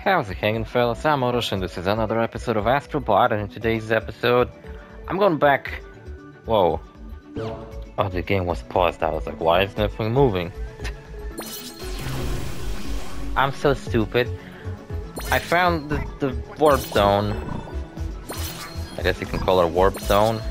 How's it hanging, fellas? I'm OrosZ, and this is another episode of ASTRO BOT, and in today's episode, I'm going back... Whoa. Oh, the game was paused. I was like, why is nothing moving? I'm so stupid. I found the warp zone. I guess you can call it a warp zone.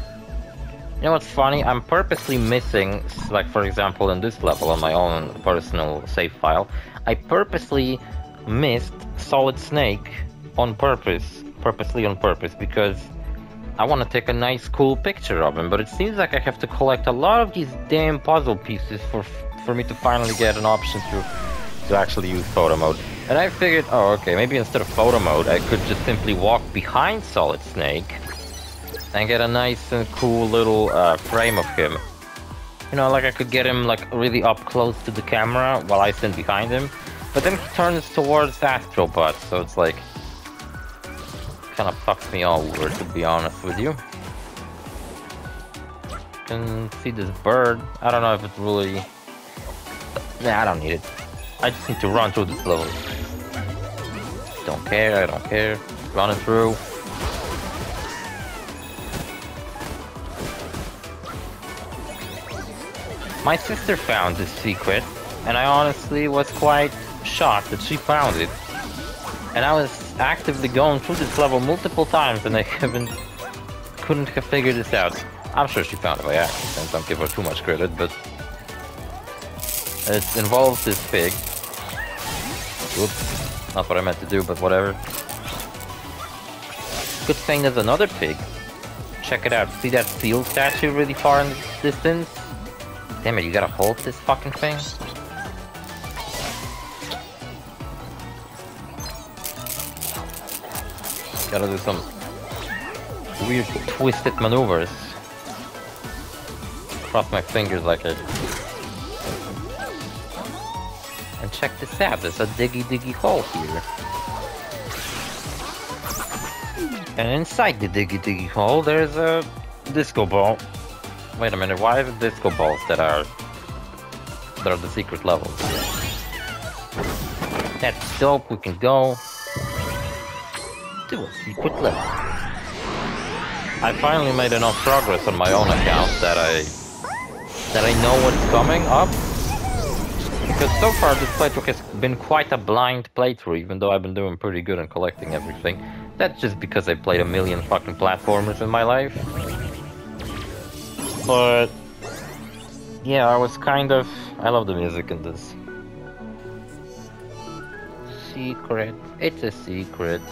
You know what's funny? I'm purposely missing, like for example in this level on my own personal save file, I purposely missed Solid Snake on purpose, because I want to take a nice cool picture of him, but it seems like I have to collect a lot of these damn puzzle pieces for me to finally get an option to actually use photo mode. And I figured, oh okay, maybe instead of photo mode I could just simply walk behind Solid Snake and get a nice and cool little frame of him. You know, like I could get him like really up close to the camera while I stand behind him. But then he turns towards ASTRO BOT, so it's like... kinda fucks me over, to be honest with you. You can see this bird. I don't know if it's really... Nah, I don't need it. I just need to run through this level. Don't care, I don't care. Running through. My sister found this secret, and I honestly was quite shocked that she found it. And I was actively going through this level multiple times and I couldn't have figured this out. I'm sure she found it by accident, don't give her too much credit, but it involves this pig. Oops, not what I meant to do, but whatever. Good thing there's another pig. Check it out, see that seal statue really far in the distance? Damn it, you gotta hold this fucking thing? Gotta do some weird twisted maneuvers. Cross my fingers like it. And check this out, there's a diggy hole here. And inside the diggy hole there's a disco ball. Wait a minute, why are the disco balls that are the secret levels? That's dope, we can go to a secret level. I finally made enough progress on my own account that I know what's coming up. Because so far this playthrough has been quite a blind playthrough, even though I've been doing pretty good in collecting everything. That's just because I played a million fucking platformers in my life. But yeah, I was kind of... I love the music in this. Secret. It's a secret.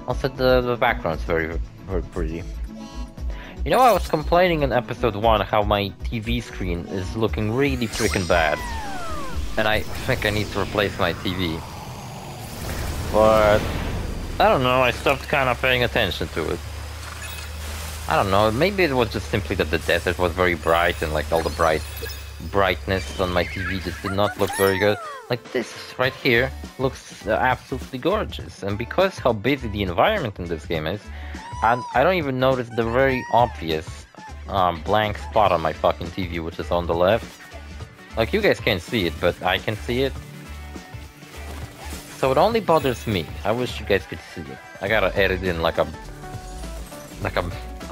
Also, the background's very pretty. You know, I was complaining in episode 1 how my TV screen is looking really freaking bad. And I think I need to replace my TV. But... I don't know, I stopped kind of paying attention to it. I don't know, maybe it was just simply that the desert was very bright and like all the brightness on my TV just did not look very good. Like this right here looks absolutely gorgeous, and because how busy the environment in this game is, I don't even notice the very obvious blank spot on my fucking TV, which is on the left. Like you guys can't see it, but I can see it. So it only bothers me. I wish you guys could see it. I gotta edit in like a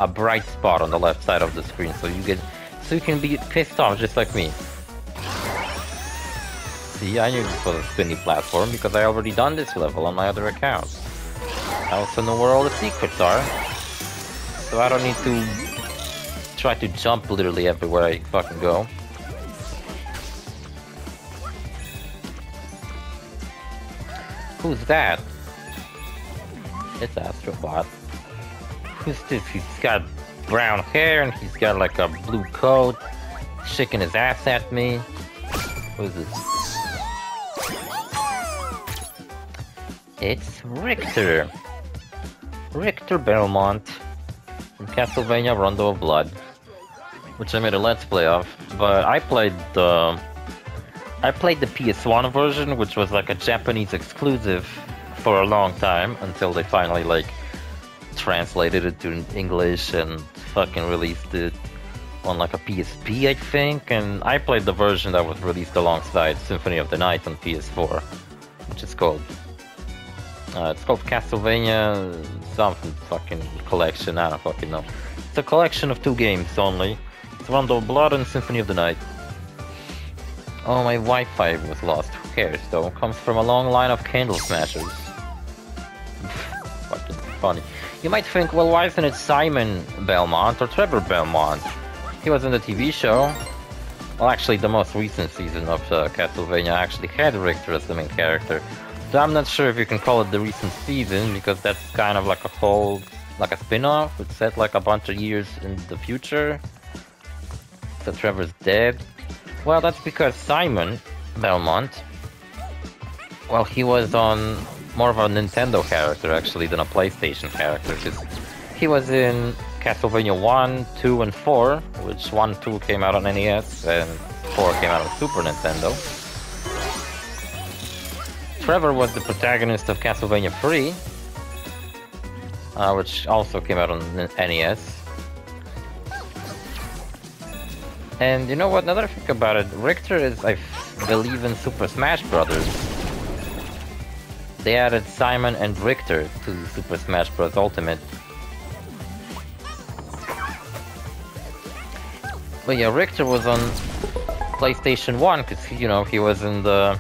bright spot on the left side of the screen so you can be pissed off just like me. See, I knew this was a spinny platform because I already done this level on my other account. I also know where all the secrets are, so I don't need to try to jump literally everywhere I fucking go. Who's that? It's ASTRO BOT. Who's this? He's got brown hair and he's got like a blue coat, shaking his ass at me. Who's this? It's Richter. Richter Belmont from Castlevania Rondo of Blood, which I made a Let's Play of, but I played the PS1 version, which was like a Japanese exclusive for a long time, until they finally like translated it to English and fucking released it on like a PSP, I think, and I played the version that was released alongside Symphony of the Night on PS4. which is called. It's called Castlevania something fucking collection, I don't fucking know. It's a collection of 2 games only. It's Rondo of Blood and Symphony of the Night. Oh, my Wi-Fi was lost. Who cares though? Comes from a long line of candle smashers. Fucking funny. You might think, well, why isn't it Simon Belmont or Trevor Belmont? He was in the TV show. Well, actually, the most recent season of Castlevania actually had Richter as the main character. So I'm not sure if you can call it the recent season, because that's kind of like a whole, like a spin-off. It's set like a bunch of years in the future. So Trevor's dead. Well, that's because Simon Belmont, well, he was on more of a Nintendo character actually than a PlayStation character, because he was in Castlevania 1, 2, and 4, which 1, 2 came out on NES, and 4 came out on Super Nintendo. Trevor was the protagonist of Castlevania 3, which also came out on NES. And you know what, now that I think about it, Richter is, I believe, in Super Smash Brothers. They added Simon and Richter to Super Smash Bros. Ultimate. But yeah, Richter was on PlayStation 1, because, you know, he was in the...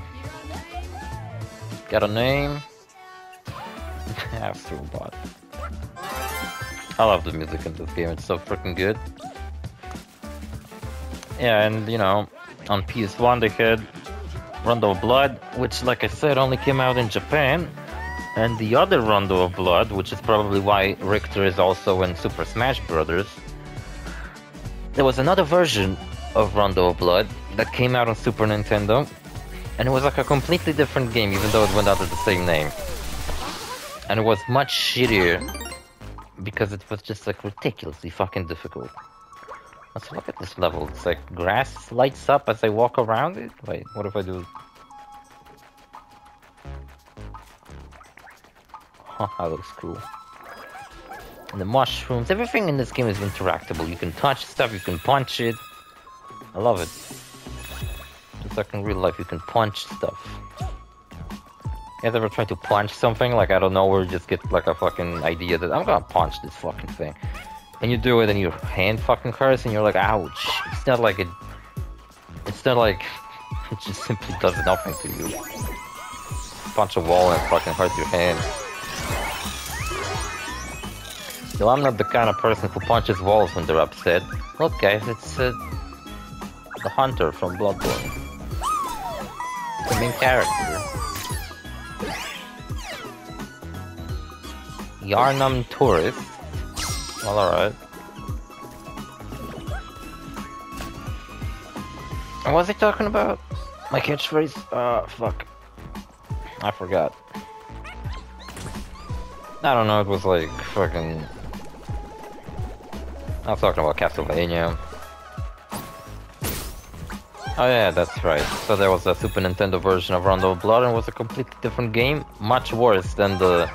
Got a name? ASTRO BOT. I love the music in this game, it's so freaking good. Yeah, and, you know, on PS1 they had Rondo of Blood, which, like I said, only came out in Japan. And the other Rondo of Blood, which is probably why Richter is also in Super Smash Brothers. There was another version of Rondo of Blood that came out on Super Nintendo, and it was like a completely different game, even though it went under the same name. And it was much shittier, because it was just like ridiculously fucking difficult. Let's look at this level. It's like grass lights up as I walk around it? Wait, what if I do... Huh, that looks cool. And the mushrooms, everything in this game is interactable. You can touch stuff, you can punch it. I love it. Just like in real life, you can punch stuff. You guys ever try to punch something? Like, I don't know, where you just get like a fucking idea that I'm gonna punch this fucking thing. And you do it and your hand fucking hurts and you're like, ouch. It's not like it... It's not like... It just simply does nothing to you. Punch a wall and it fucking hurts your hand. So I'm not the kind of person who punches walls when they're upset. Look guys, it's the hunter from Bloodborne. The main character. Yarnum Tourist. Well, alright. What was he talking about? My catchphrase? Fuck. I forgot. I don't know, it was like fucking... I was talking about Castlevania. Oh yeah, that's right. So there was a Super Nintendo version of Rondo of Blood, and it was a completely different game. Much worse than the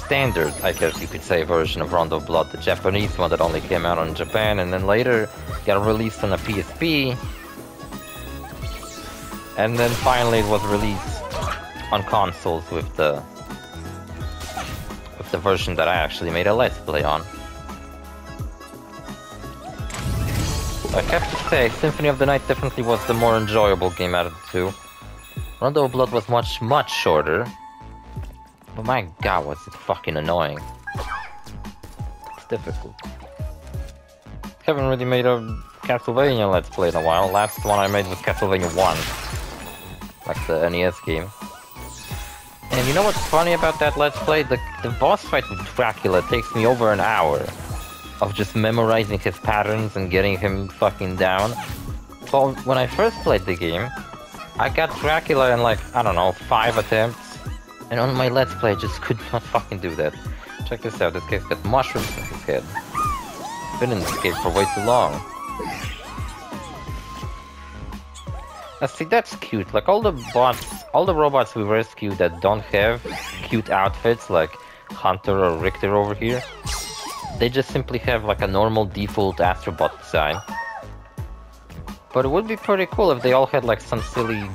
standard, I guess you could say, version of Rondo of Blood, the Japanese one that only came out in Japan and then later got released on a PSP, and then finally it was released on consoles with the version that I actually made a Let's Play on. I have to say, Symphony of the Night definitely was the more enjoyable game out of the two. Rondo of Blood was much shorter. But my god, was it fucking annoying. It's difficult. Haven't really made a Castlevania Let's Play in a while. Last one I made was Castlevania 1. Like the NES game. And you know what's funny about that Let's Play? The boss fight with Dracula takes me over an hour of just memorizing his patterns and getting him fucking down. So when I first played the game, I got Dracula in like, I don't know, 5 attempts. And on my Let's Play, I just could not fucking do that. Check this out, this guy's got mushrooms in his head. Been in this game for way too long. Now see, that's cute. Like all the robots we rescue that don't have cute outfits, like Hunter or Richter over here, they just simply have like a normal default Astro Bot design. But it would be pretty cool if they all had like some silly,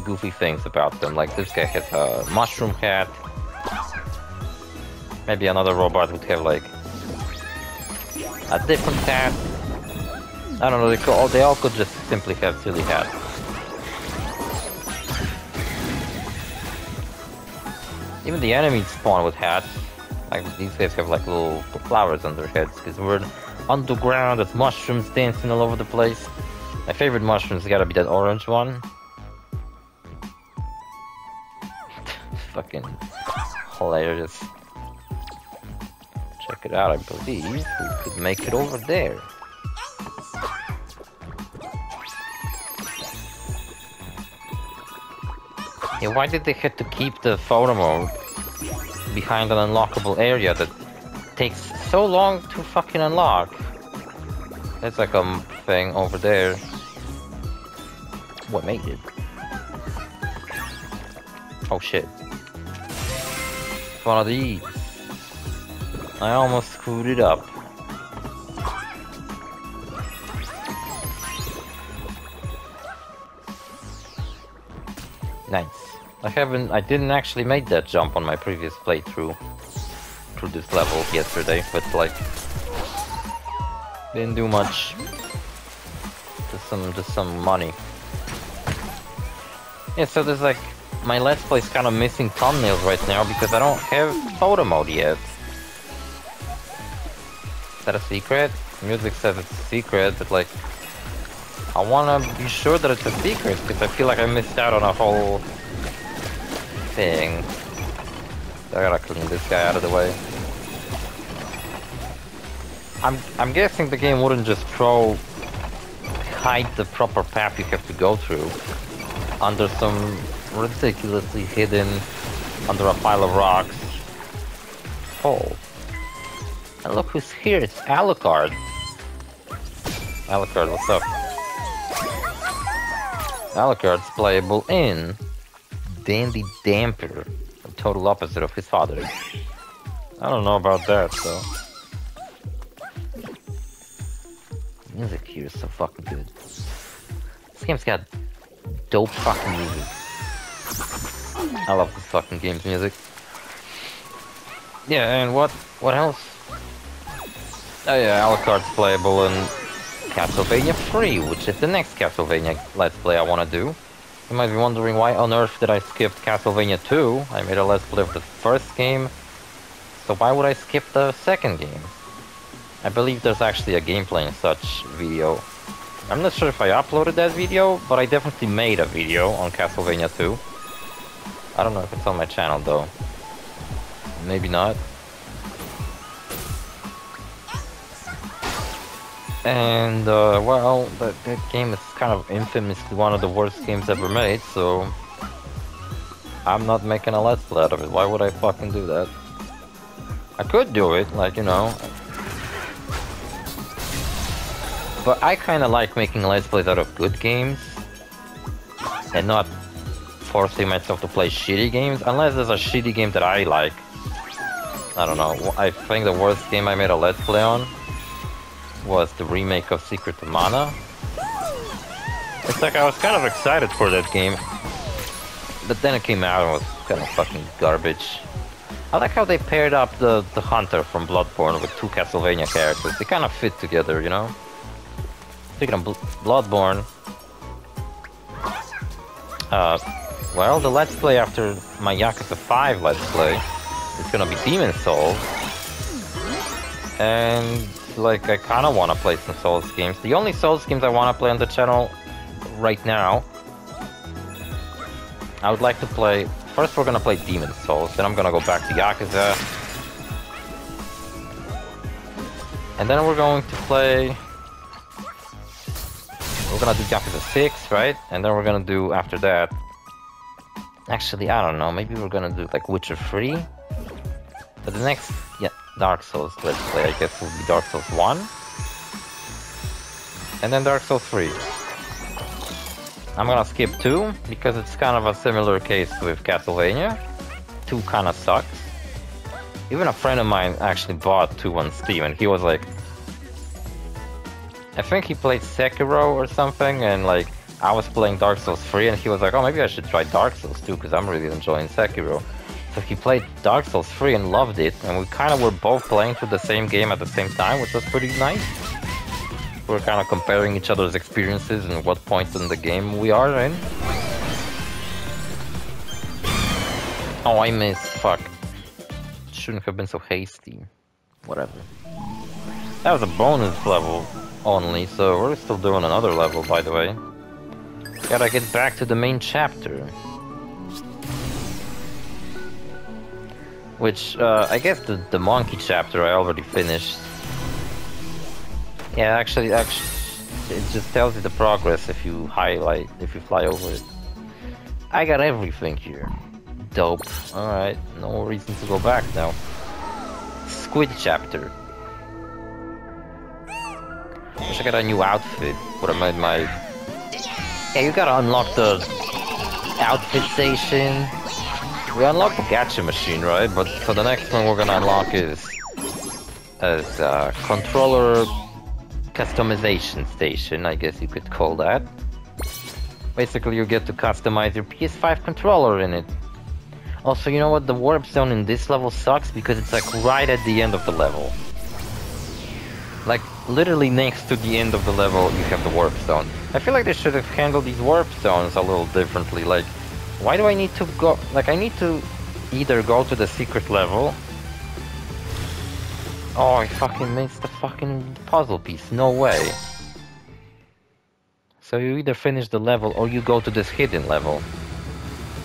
goofy things about them. Like this guy has a mushroom hat. Maybe another robot would have like a different hat. I don't know. They all could just simply have silly hats. Even the enemies spawn with hats. Like these guys have like little flowers on their heads because we're underground. There's mushrooms dancing all over the place. My favorite mushrooms gotta be that orange one. Fucking hilarious. Check it out, I believe we could make it over there. Yeah, why did they have to keep the photo mode behind an unlockable area that takes so long to fucking unlock? There's like a thing over there. What made it? Oh shit. It's one of these. I almost screwed it up. Nice. I didn't actually make that jump on my previous playthrough through this level yesterday, but like didn't do much. Just some money. Yeah, so there's like my Let's Play's kind of missing thumbnails right now because I don't have photo mode yet. Is that a secret? Music says it's a secret, but like I wanna be sure that it's a secret because I feel like I missed out on a whole thing. So I gotta clean this guy out of the way. I'm guessing the game wouldn't just hide the proper path you have to go through under some ridiculously hidden under a pile of rocks hole. And look who's here, it's Alucard. Alucard, what's up? Alucard's playable in Dandy Damper, the total opposite of his father. I don't know about that, though. Music here is so fucking good. This game's got dope fucking music. I love this fucking game's music. Yeah, and what else? Oh yeah, Alucard's playable in Castlevania 3, which is the next Castlevania Let's Play I want to do. You might be wondering why on earth did I skip Castlevania 2? I made a Let's Play of the first game, so why would I skip the second game? I believe there's actually a gameplay and such video. I'm not sure if I uploaded that video, but I definitely made a video on Castlevania 2. I don't know if it's on my channel though. Maybe not. And, well, that game is kind of infamously one of the worst games ever made, so I'm not making a Let's Play out of it. Why would I fucking do that? I could do it, like, you know. But I kinda like making Let's Plays out of good games, and not forcing myself to play shitty games, unless there's a shitty game that I like. I don't know, I think the worst game I made a Let's Play on was the remake of Secret of Mana. It's like I was kind of excited for that game, but then it came out and was kind of fucking garbage. I like how they paired up the Hunter from Bloodborne with two Castlevania characters. They kind of fit together, you know? Speaking of Bloodborne, well, the Let's Play after my Yakuza 5 Let's Play is gonna be Demon Souls, and like I kind of want to play some Souls games. The only Souls games I want to play on the channel right now, I would like to play. First, we're gonna play Demon Souls, then I'm gonna go back to Yakuza, and then we're going to play. We're gonna do Yakuza 6, right? And then we're gonna do after that. Actually, I don't know. Maybe we're gonna do like Witcher 3. But the next, yeah, Dark Souls Let's Play, I guess, will be Dark Souls 1. And then Dark Souls 3. I'm gonna skip 2, because it's kind of a similar case with Castlevania. 2 kinda sucks. Even a friend of mine actually bought 2 on Steam, and he was like, I think he played Sekiro or something, and like I was playing Dark Souls 3, and he was like, oh, maybe I should try Dark Souls 2, because I'm really enjoying Sekiro. So he played Dark Souls 3 and loved it, and we kind of were both playing through the same game at the same time, which was pretty nice. We're kind of comparing each other's experiences and what point in the game we are in. Oh, I missed. Fuck. Shouldn't have been so hasty. Whatever. That was a bonus level only, so we're still doing another level, by the way. Gotta get back to the main chapter. Which, I guess the monkey chapter I already finished. Yeah, actually, it just tells you the progress if you highlight, if you fly over it. I got everything here. Dope. Alright, no reason to go back now. Squid chapter. Wish I got a new outfit. Would have made my... Yeah, you gotta unlock the outfit station. We unlocked the gacha machine, right? But for the next one we're gonna unlock is controller customization station, I guess you could call that. Basically you get to customize your PS5 controller in it. Also, you know what? The warp zone in this level sucks because it's like right at the end of the level. Like, literally next to the end of the level you have the warp zone. I feel like they should have handled these warp zones a little differently. Like, why do I need to go... Like, I need to either go to the secret level... Oh, I fucking missed the fucking puzzle piece. No way. So you either finish the level or you go to this hidden level.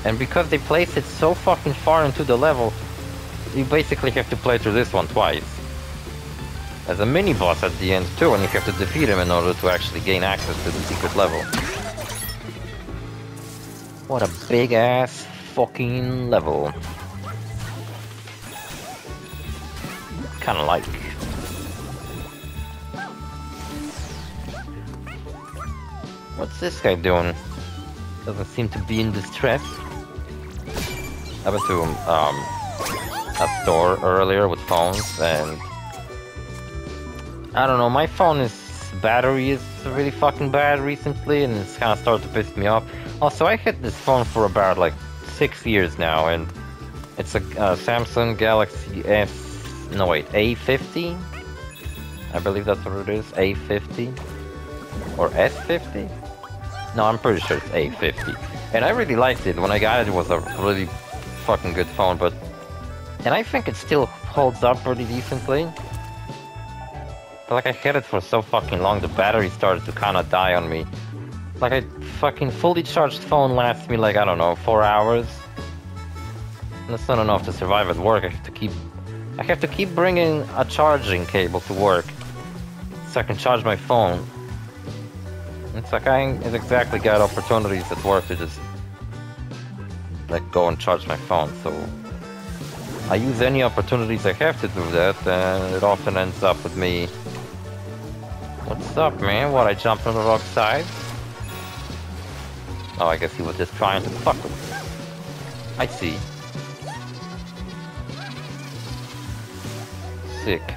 And because they placed it so fucking far into the level, you basically have to play through this one twice. There's a mini-boss at the end too, and you have to defeat him in order to actually gain access to the secret level. What a big-ass fucking level. Kinda like. What's this guy doing? Doesn't seem to be in distress. I went to a store earlier with phones, and I don't know, my phone's battery is really fucking bad recently, and it's kind of started to piss me off. Also, I had this phone for about like 6 years now, and it's a Samsung Galaxy A50? I believe that's what it is, A50? Or S50? No, I'm pretty sure it's A50. And I really liked it. When I got it, it was a really fucking good phone, but... And I think it still holds up pretty decently. But like, I had it for so fucking long, the battery started to kinda die on me. Like, a fucking fully charged phone lasts me like, I don't know, 4 hours. And that's not enough to survive at work. I have to keep bringing a charging cable to work so I can charge my phone. It's like I ain't exactly got opportunities at work to just like go and charge my phone, so I use any opportunities I have to do that, and it often ends up with me. What's up, man? What, I jumped on the wrong side? Oh, I guess he was just trying to fuck with me. I see. Sick.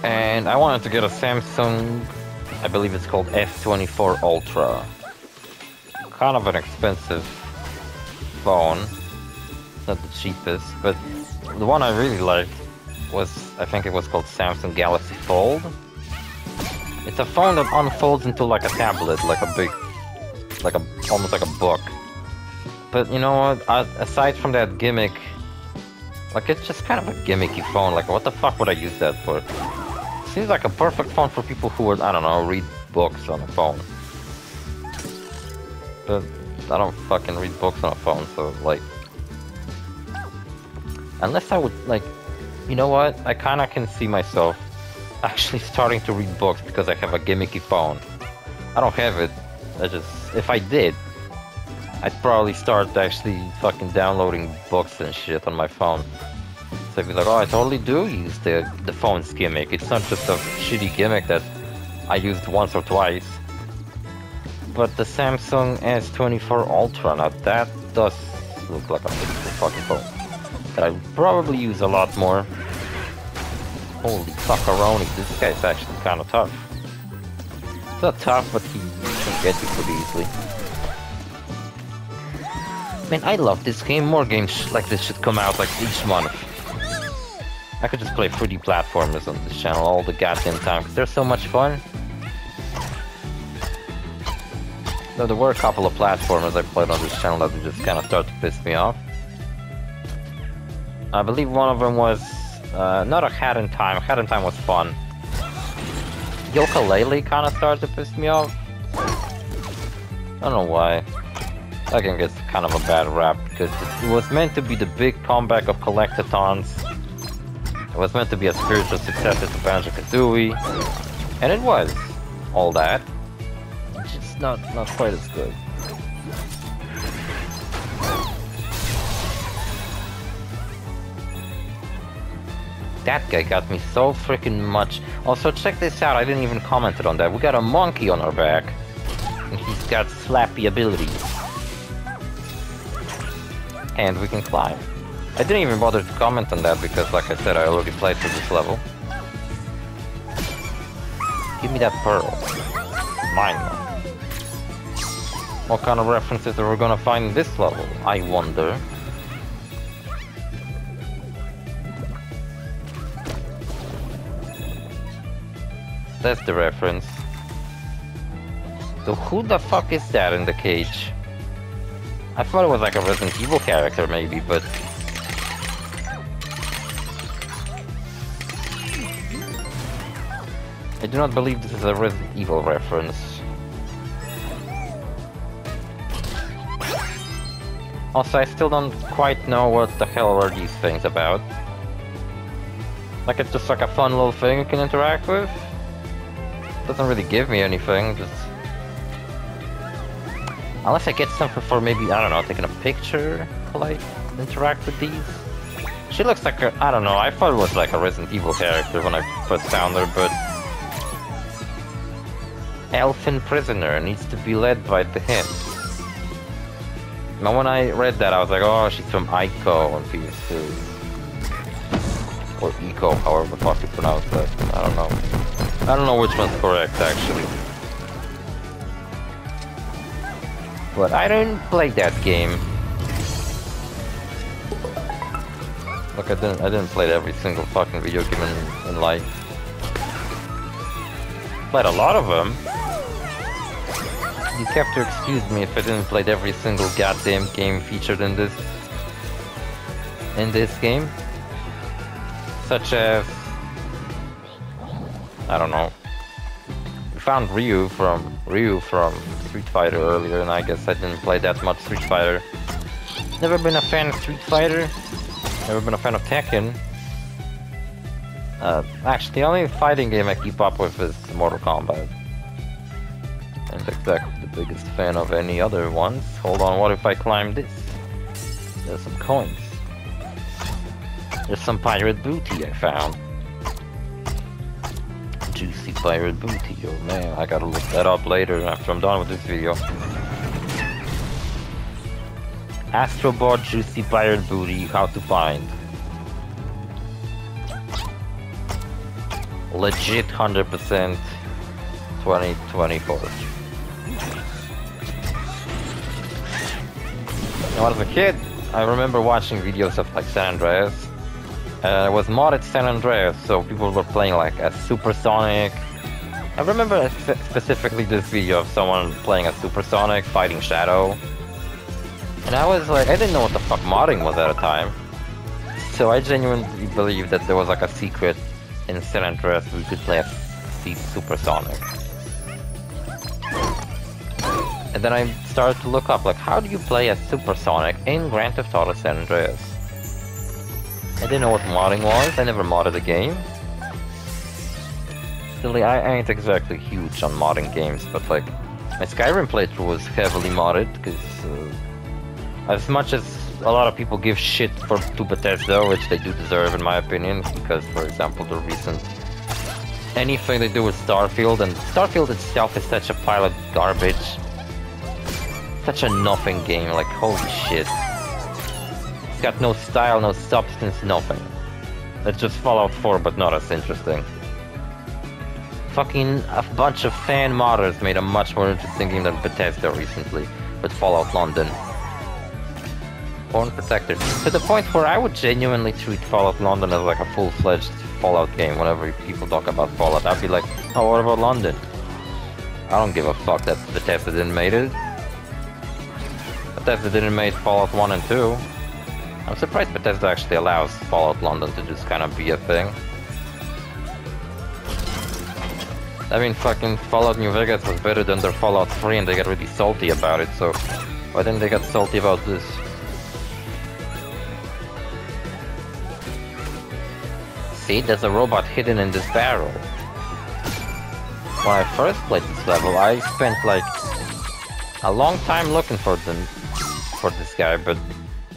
And I wanted to get a Samsung, I believe it's called S24 Ultra. Kind of an expensive phone. Not the cheapest, but the one I really liked was, I think it was called Samsung Galaxy Fold. It's a phone that unfolds into like a tablet, like a big, like a, almost like a book. But you know what, aside from that gimmick, like it's just kind of a gimmicky phone, like what the fuck would I use that for? Seems like a perfect phone for people who would, I don't know, read books on a phone. But I don't fucking read books on a phone, so like... Unless I would, like... You know what? I kinda can see myself actually starting to read books because I have a gimmicky phone. I don't have it. I just... If I did, I'd probably start actually fucking downloading books and shit on my phone. So I'd be like, oh, I totally do use the phone's gimmick. It's not just a shitty gimmick that I used once or twice. But the Samsung S24 Ultra, now that does look like a beautiful fucking phone. that I would probably use a lot more. Holy fuckaroni, this guy's actually kind of tough. He's not tough, but he can get you pretty easily. Man, I love this game. More games like this should come out like each month. I could just play 3D platformers on this channel all the goddamn time, because they're so much fun. Though there were a couple of platformers I played on this channel that just kind of started to piss me off. I believe one of them was not a Hat in Time. Hat in Time was fun. Yooka-Laylee kind of started to piss me off. I don't know why. That game gets kind of a bad rap because it was meant to be the big comeback of Collectathons. It was meant to be a spiritual successor to Banjo-Kazooie, and it was all that. It's not quite as good. That guy got me so freaking much. Also, check this out. I didn't even comment on that. We got a monkey on our back, and he's got slappy abilities, and we can climb. I didn't even bother to comment on that because, like I said, I already played through this level. Give me that pearl. Mine now. What kind of references are we gonna find in this level? I wonder. That's the reference. So who the fuck is that in the cage? I thought it was like a Resident Evil character maybe, but... I do not believe this is a Resident Evil reference. Also, I still don't quite know what the hell are these things about. Like, it's just like a fun little thing you can interact with. Doesn't really give me anything, just... Unless I get something for maybe, I don't know, taking a picture to, like, interact with these. She looks like a, I don't know, I thought it was like a Resident Evil character when I first found her, but... Elfin prisoner needs to be led by the hint. Now when I read that, I was like, oh, she's from Ico on PS2. Or Eco, however the fuck you pronounce that. I don't know. I don't know which one's correct, actually. But I didn't play that game. Look, I didn't play every single fucking video game in life. Played a lot of them. You have to excuse me if I didn't play every single goddamn game featured in this game. Such as, I don't know. We found Ryu from Street Fighter earlier, and I guess I didn't play that much Street Fighter. Never been a fan of Street Fighter. Never been a fan of Tekken. Actually, the only fighting game I keep up with is Mortal Kombat. I'm not exactly the biggest fan of any other ones. Hold on, what if I climb this? There's some coins. There's some pirate booty I found. Juicy pirate booty, oh man, I gotta look that up later after I'm done with this video. ASTRO BOT Juicy Pirate Booty, how to find. Legit 100% 2024. Now, as a kid, I remember watching videos of like San Andreas. It was modded San Andreas, so people were playing like a Supersonic. I remember specifically this video of someone playing a Supersonic fighting Shadow. And I was like, I didn't know what the fuck modding was at the time. So I genuinely believed that there was like a secret in San Andreas we could play a Supersonic. And then I started to look up, like, how do you play a Supersonic in Grand Theft Auto San Andreas? I didn't know what modding was, I never modded a game. Silly, I ain't exactly huge on modding games, but like, my Skyrim playthrough was heavily modded, because as much as a lot of people give shit to Bethesda, which they do deserve in my opinion, because for example the recent anything they do with Starfield, and Starfield itself is such a pile of garbage. Such a nothing game, like holy shit. got no style, no substance, nothing. It's just Fallout 4, but not as interesting. Fucking a bunch of fan modders made a much more interesting game than Bethesda recently, with Fallout London. Horn Protector. To the point where I would genuinely treat Fallout London as like a full-fledged Fallout game whenever people talk about Fallout. I'd be like, oh, what about London? I don't give a fuck that Bethesda didn't make it. Bethesda didn't make Fallout 1 and 2. I'm surprised Bethesda actually allows Fallout London to just kind of be a thing. I mean, fucking Fallout New Vegas was better than their Fallout 3 and they got really salty about it, so why didn't they get salty about this? See, there's a robot hidden in this barrel. When I first played this level, I spent like a long time looking for this guy, but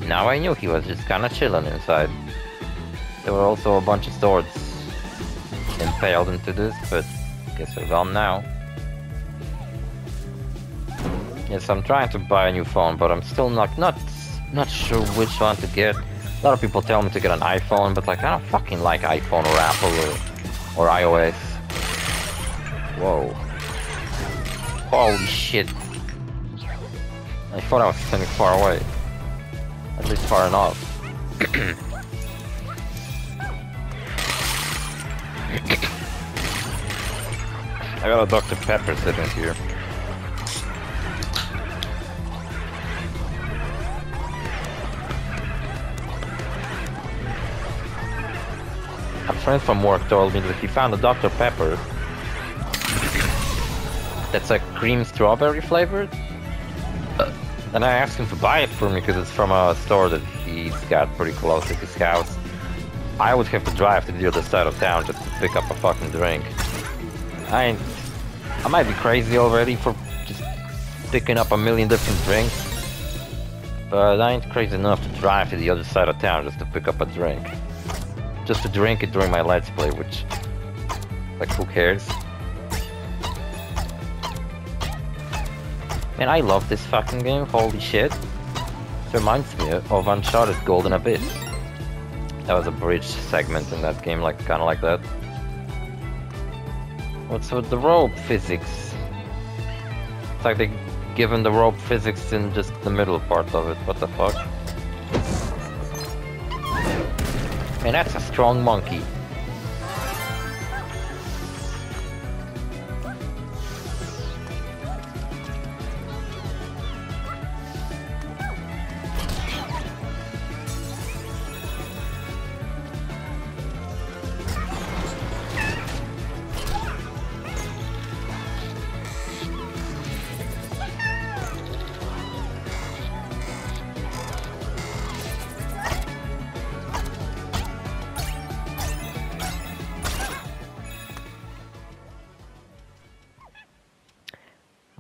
now I knew he was just kinda chilling inside. There were also a bunch of swords impaled into this, but I guess they're gone now. Yes, I'm trying to buy a new phone, but I'm still not sure which one to get. A lot of people tell me to get an iPhone, but like I don't fucking like iPhone or Apple or iOS. Whoa. Holy shit. I thought I was standing far away. At least far enough. I got a Dr. Pepper sitting here. A friend from work told me that he found a Dr. Pepper that's like cream strawberry flavored. And I asked him to buy it for me because it's from a store that he's got pretty close to his house. I would have to drive to the other side of town just to pick up a fucking drink. I might be crazy already for just picking up a million different drinks, but I ain't crazy enough to drive to the other side of town just to pick up a drink. Just to drink it during my Let's Play, which, like, who cares? Man, I love this fucking game, holy shit. It reminds me of Uncharted Golden Abyss. That was a bridge segment in that game, like, kinda like that. What's with the rope physics? It's like they given the rope physics in just the middle part of it, what the fuck? Man, that's a strong monkey.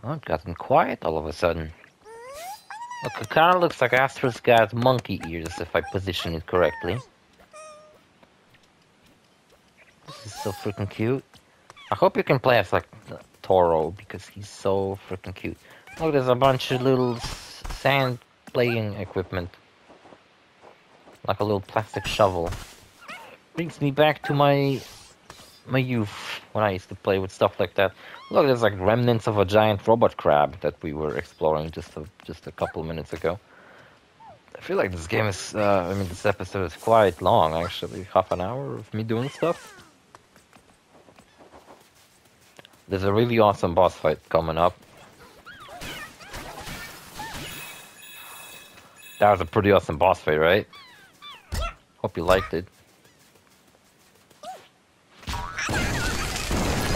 Oh, it gotten quiet all of a sudden. Look, it kinda looks like Astro's got monkey ears if I position it correctly. This is so freaking cute. I hope you can play as like Toro because he's so freaking cute. Look, there's a bunch of little sand playing equipment. Like a little plastic shovel. Brings me back to my youth when I used to play with stuff like that. Look, there's like remnants of a giant robot crab that we were exploring just a couple minutes ago. I feel like this game is, I mean, this episode is quite long actually. Half an hour of me doing stuff. There's a really awesome boss fight coming up. That was a pretty awesome boss fight, right? Hope you liked it.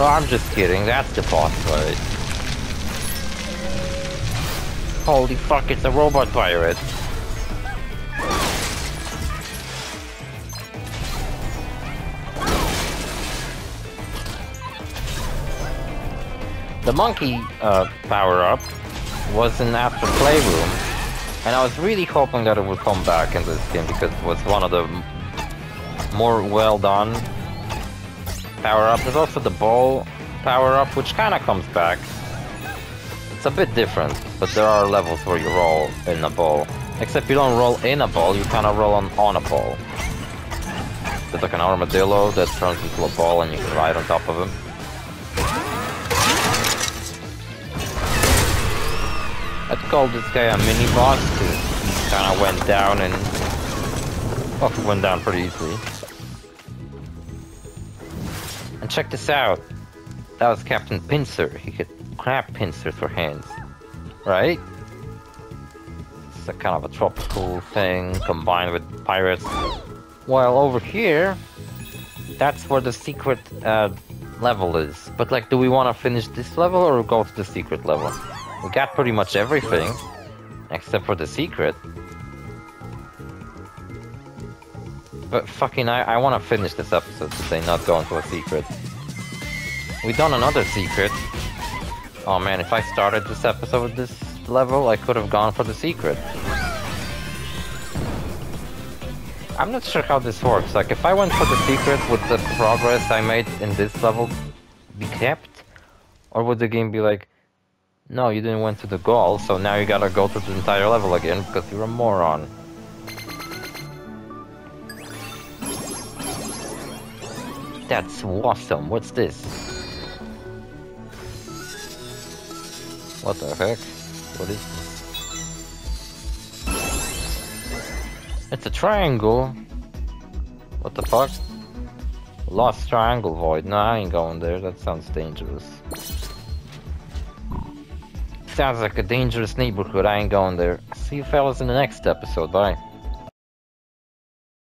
Oh, I'm just kidding, that's the boss fight. Holy fuck, it's a robot pirate. The monkey power-up was in Astro Playroom, and I was really hoping that it would come back in this game because it was one of the more well-done power-up. There's also the ball power-up, which kind of comes back. It's a bit different, but there are levels where you roll in a ball. Except you don't roll in a ball, you kind of roll on a ball. There's like an armadillo that turns into a ball and you can ride on top of him. I'd call this guy a mini-boss, because he kind of went down and... well, he went down pretty easily. And check this out. That was Captain Pincer. He could grab pincers for hands. Right? It's a kind of a tropical thing combined with pirates. While over here, that's where the secret level is. But like, do we want to finish this level or go to the secret level? We got pretty much everything, except for the secret. But fucking, I want to finish this episode today, not go into a secret. We done another secret. Oh man, if I started this episode with this level, I could have gone for the secret. I'm not sure how this works. Like, if I went for the secret, would the progress I made in this level be kept? Or would the game be like, no, you didn't went to the goal, so now you gotta go through the entire level again because you're a moron. That's awesome. What's this? What the heck? What is this? It's a triangle. What the fuck? Lost triangle void. No, I ain't going there. That sounds dangerous. Sounds like a dangerous neighborhood. I ain't going there. See you fellas in the next episode. Bye.